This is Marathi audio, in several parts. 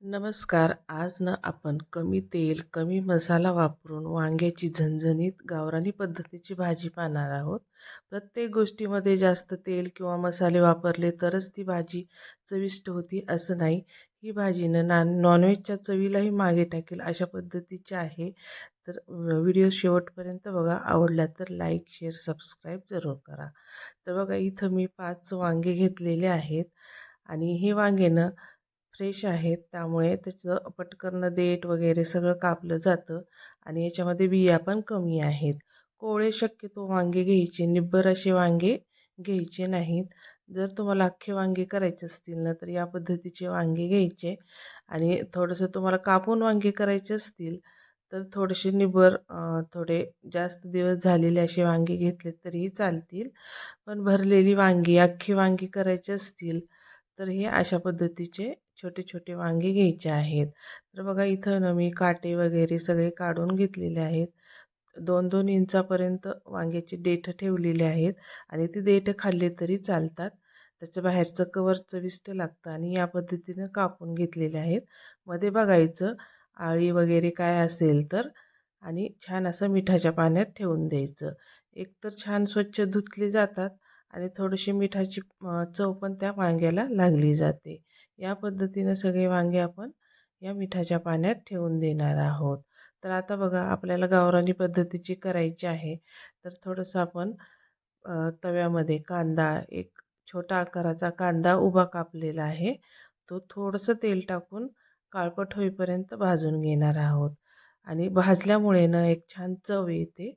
नमस्कार. आज ना आपण कमी तेल, कमी मसाला वापरून वांग्याची झणझणीत गावरानी पद्धतीची भाजी पाहणार आहोत. प्रत्येक गोष्टीमध्ये जास्त तेल किंवा मसाले वापरले तरच ती भाजी चविष्ट होती असं नाही. ही भाजी ना नॉनव्हेजच्या चवीलाही मागे टाकेल अशा पद्धतीची आहे. तर व्हिडिओ शेवटपर्यंत बघा. आवडला तर लाईक, शेअर, सबस्क्राईब जरूर करा. तर बघा इथं मी 5 वांगे घेतलेले आहेत आणि हे वांगे ना फ्रेश आहेत, त्यामुळे त्याचं पटकन देठ वगैरे सगळं कापलं जातं आणि याच्यामध्ये बिया पण कमी आहेत. कोवळे शक्यतो वांगे घ्यायचे, निब्बर असे वांगे घ्यायचे नाहीत. जर तुम्हाला अख्खे वांगे करायचे असतील ना तर या पद्धतीचे वांगे घ्यायचे आणि थोडंसं तुम्हाला कापून वांगे करायचे असतील तर थोडेसे निब्बर थोडे जास्त दिवस झालेले असे वांगे घेतले तरीही चालतील. पण भरलेली वांगी, अख्खी वांगी करायची असतील तर हे अशा पद्धतीचे छोटे छोटे वांगे घ्यायचे आहेत. तर बघा इथं ना मी काटे वगैरे सगळे काढून घेतलेले आहेत. 2-2 इंचापर्यंत वांग्याची देठं ठेवलेली आहेत आणि ती देठं खाल्ली तरी चालतात. त्याच्या बाहेरचं कवर चविष्ट लागतं आणि या पद्धतीनं कापून घेतलेले आहेत. मध्ये बघायचं आळी वगैरे काय असेल तर आणि छान असं मिठाच्या पाण्यात ठेवून द्यायचं. एकतर छान स्वच्छ धुतले जातात आणि थोडीशी मिठाची चव पण त्या वांग्याला लागली जाते. या पद्धतीनं सगळे वांगे आपण या मिठाच्या पाण्यात ठेवून देणार आहोत. तर आता बघा आपल्याला गावरानी पद्धतीची करायची आहे. तर थोडंसं आपण तव्यामध्ये कांदा, एक छोटा आकाराचा कांदा उभा कापलेला आहे. तो थोडंसं तेल टाकून काळपट होईपर्यंत भाजून घेणार आहोत आणि भाजल्यामुळे ना एक छान चव येते.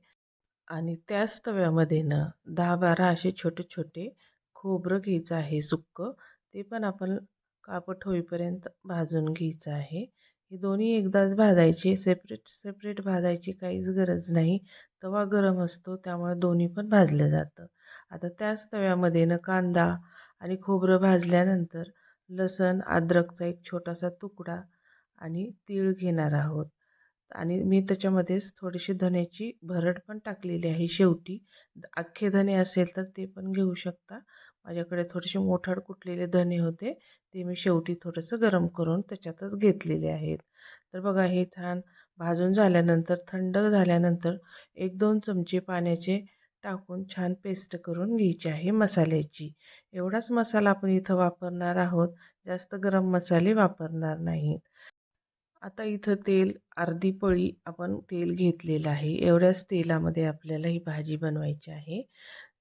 आणि त्याच तव्यामध्ये ना 10-12 असे छोटे-छोटे खोबरं घ्यायचं आहे सुक्कं. ते पण आपण काळपट होईपर्यंत भाजून घ्यायचं आहे. हे दोन्ही एकदाच भाजायचे, सेपरेट भाजायची काहीच गरज नाही. तवा गरम असतो त्यामुळे दोन्ही पण भाजलं जातं. आता त्याच तव्यामध्ये ना कांदा आणि खोबरं भाजल्यानंतर लसण, अद्रकचा एक छोटासा तुकडा आणि तीळ घेणार आहोत. आणि मी त्याच्यामध्येच थोडीशी धण्याची भरड पण टाकलेली आहे शेवटी. अख्खे धने असेल तर ते पण घेऊ शकता. माझ्याकडे थोडेसे मोठाड कुटलेले धने होते, ते मी शेवटी थोडंसं गरम करून त्याच्यातच घेतलेले आहेत. तर बघा हे छान भाजून झाल्यानंतर, थंड झाल्यानंतर 1-2 चमचे पाण्याचे टाकून छान पेस्ट करून घ्यायची आहे मसाल्याची. एवढाच मसाला आपण इथं वापरणार आहोत. जास्त गरम मसाले वापरणार नाहीत. आता इथं तेल अर्धी पळी आपण तेल घेतलेलं आहे. एवढ्याच तेलामध्ये आपल्याला ही भाजी बनवायची आहे.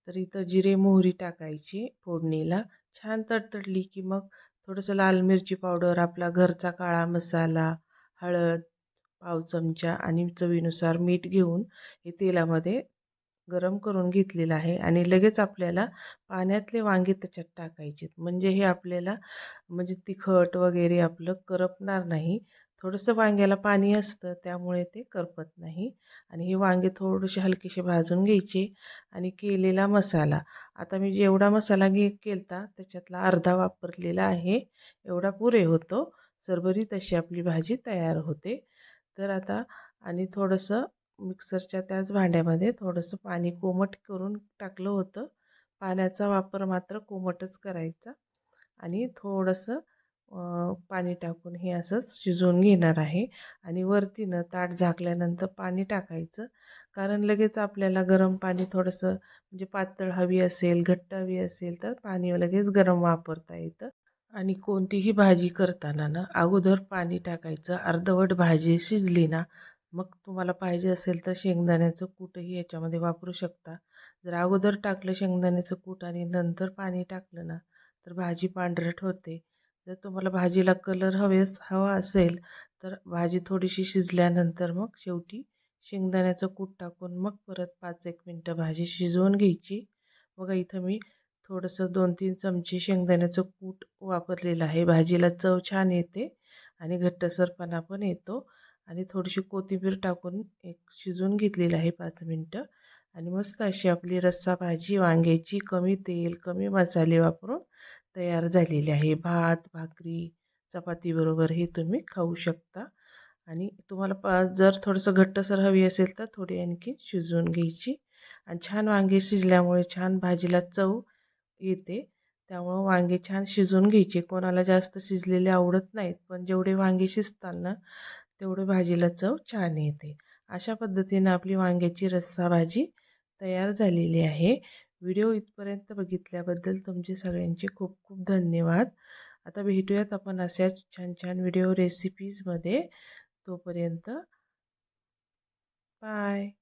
तर इथं जिरे मोहरी टाकायची फोडणीला. छान तडतडली की मग थोडंसं लाल मिरची पावडर, आपला घरचा काळा मसाला, हळद पाव चमचा आणि चवीनुसार मीठ घेऊन हे तेलामध्ये गरम करून घेतलेलं आहे आणि लगेच आपल्याला पाण्यातले वांगे त्याच्यात टाकायचे. म्हणजे हे आपल्याला म्हणजे तिखट वगैरे आपलं करपणार नाही. थोडंसं वांग्याला पाणी असतं त्यामुळे ते करपत नाही आणि हे वांगे थोडेसे हलकेसे भाजून घ्यायचे आणि केलेला मसाला. आता मी जेवढा मसाला केलता त्याच्यातला अर्धा वापरलेला आहे. एवढा पुरे होतो. सरबरीत अशी आपली भाजी तयार होते. तर आता आणि थोडंसं मिक्सरच्या त्याच भांड्यामध्ये थोडंसं पाणी कोमट करून टाकलं होतं. पाण्याचा वापर मात्र कोमटच करायचा आणि थोडंसं पाणी टाकून हे असंच शिजवून घेणार आहे आणि वरतीनं ताट झाकल्यानंतर पाणी टाकायचं. कारण लगेच आपल्याला गरम पाणी थोडंसं म्हणजे पातळ हवी असेल, घट्ट हवी असेल तर पाणी लगेच गरम वापरता येतं. आणि कोणतीही भाजी करताना ना अगोदर पाणी टाकायचं. अर्धवट भाजी शिजली ना मग तुम्हाला पाहिजे असेल तर शेंगदाण्याचं कूटही याच्यामध्ये वापरू शकता. जर अगोदर टाकलं शेंगदाण्याचं कूट आणि नंतर पाणी टाकलं ना तर भाजी पांढरट होते. जर तुम्हाला भाजीला कलर हवा असेल तर भाजी थोडीशी शिजल्यानंतर मग शेवटी शेंगदाण्याचं कूट टाकून मग परत 5-1 मिनटं भाजी शिजवून घ्यायची. बघा इथं मी थोडंसं 2-3 चमचे शेंगदाण्याचं कूट वापरलेलं आहे. भाजीला चव छान येते आणि घट्टसरपणा पण येतो आणि थोडीशी कोथिंबीर टाकून एक शिजवून घेतलेली आहे 5 मिनटं आणि मस्त अशी आपली रस्सा भाजी वांग्याची कमी तेल, कमी मसाले वापरून तयार झालेली आहे. भात, भाकरी, चपातीबरोबर हे तुम्ही खाऊ शकता आणि तुम्हाला जर थोडंसं घट्टसर हवी असेल तर थोडी आणखी शिजवून घ्यायची आणि छान वांगे शिजल्यामुळे छान भाजीला चव येते. त्यामुळं वांगे छान शिजवून घ्यायचे. कोणाला जास्त शिजलेले आवडत नाहीत, पण जेवढे वांगे शिजतात ना तेवढं भाजीला चव छान येते. अशा पद्धतीनं आपली वांग्याची रस्सा भाजी तयार झालेली आहे. व्हिडिओ इथपर्यंत बघितल्याबद्दल तुमचे सगळ्यांचे खूप खूप धन्यवाद. आता भेटूयात आपण अशाच छान छान व्हिडिओ रेसिपीजमध्ये. तोपर्यंत बाय.